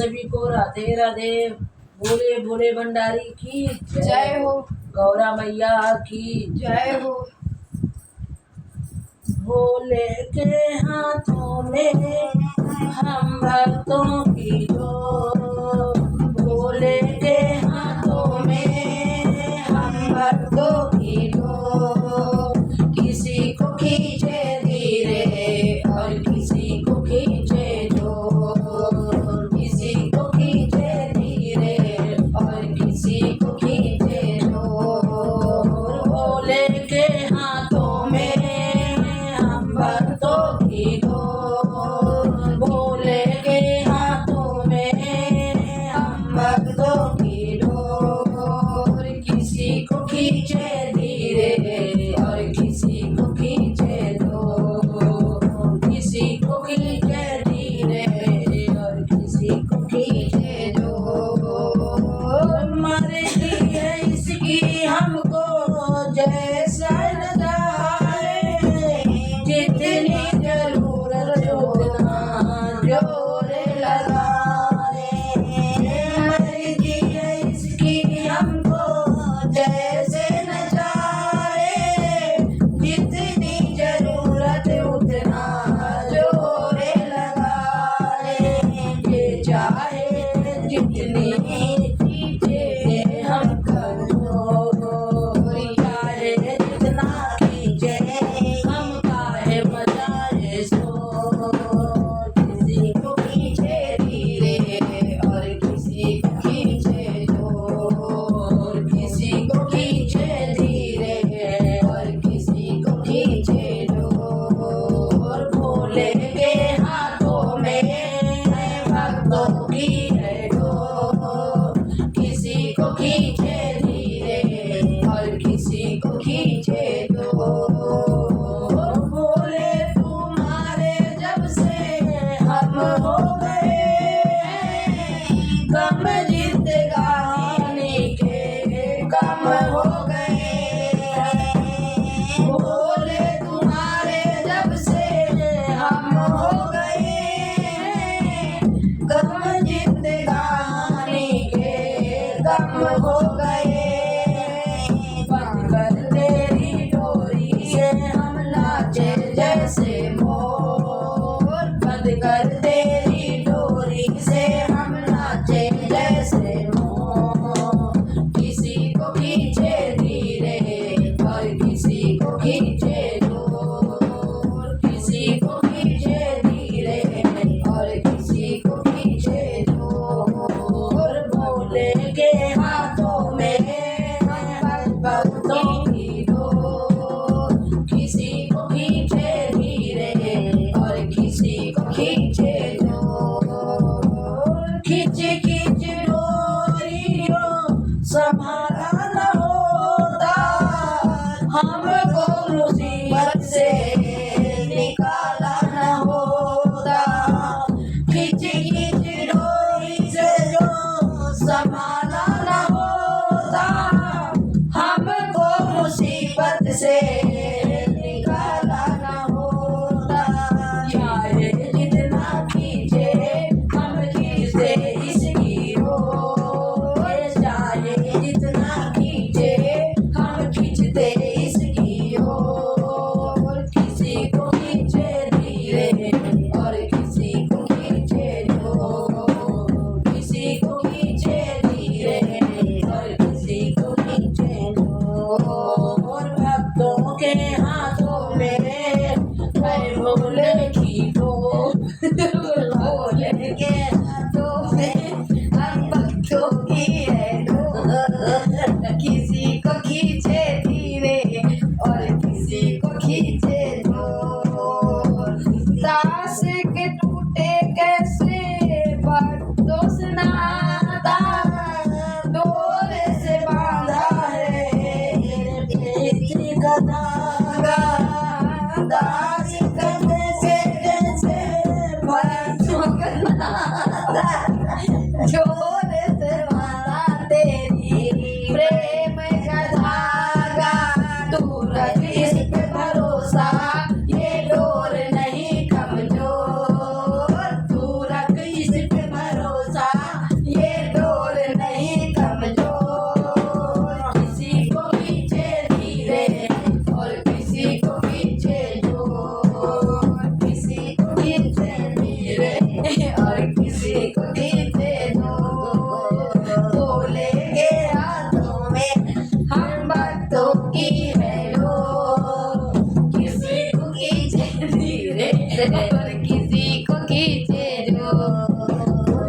सभी को राधे राधे। भोले भोले भंडारी की जय हो। गौरा मैया की जय हो। भोले के हाथों में हम भक्तों की डोर, भोले के हाथों में हम भक्तों की डोर। किसी को खींचे धीरे और किसी को खींचे जोर, किसी को खींचे धीरे और किसी को खींचे जोर। भोले के हाथों में हम भक्तों की डोर, भोले के हाथों में हम भक्तों की डोर। किसी को खींचे धीरे और किसी को खींचे जोर, किसी को खींचे धीरे और किसी को खींचे जोर। मर्जी है इसकी हमको जैसा नजारे, जितनी जरूरत उतना जोर लगाए। मर्जी है इसकी हमको जैसे नजारे, जितनी जरूरत उतना जोर लगाए। ये चाहे जितनी खींचे हम करो, चाहे जितना खींचे हम काहे मजाए सो। किसी को खींचे धीरे और किसी को खींचे जोर, किसी को खींचे धीरे और किसी को खींचे जोर। भोले के हाथों में भक्तों की है डोर, किसी को खींचे धीरे और किसी को खींचे जोर। भोले तुम्हारे जब से हम हो गए, कम जिंदगानी के कम हो गए। भोले तुम्हारे जब से हम हो गए, कम जिंदगानी के कम हो गए। बंद कर तेरी डोरी से हम नाचे जैसे मोर, बंद कर तेरी डोरी से हम नाचे जैसे मोर। किसी को खींचे धीरे और किसी को खींचे जोर, किसी को खींचे धीरे और किसी को खींचे जोर। भोले के हाथों में भक्तों की डोर, किसी को खींचे धीरे और किसी को खींचे जोर। खींच खींच डोरियों संभाला न होता, हमको मुसीबत से निकाला न होता। खींच खींच डोरी से जो संभाला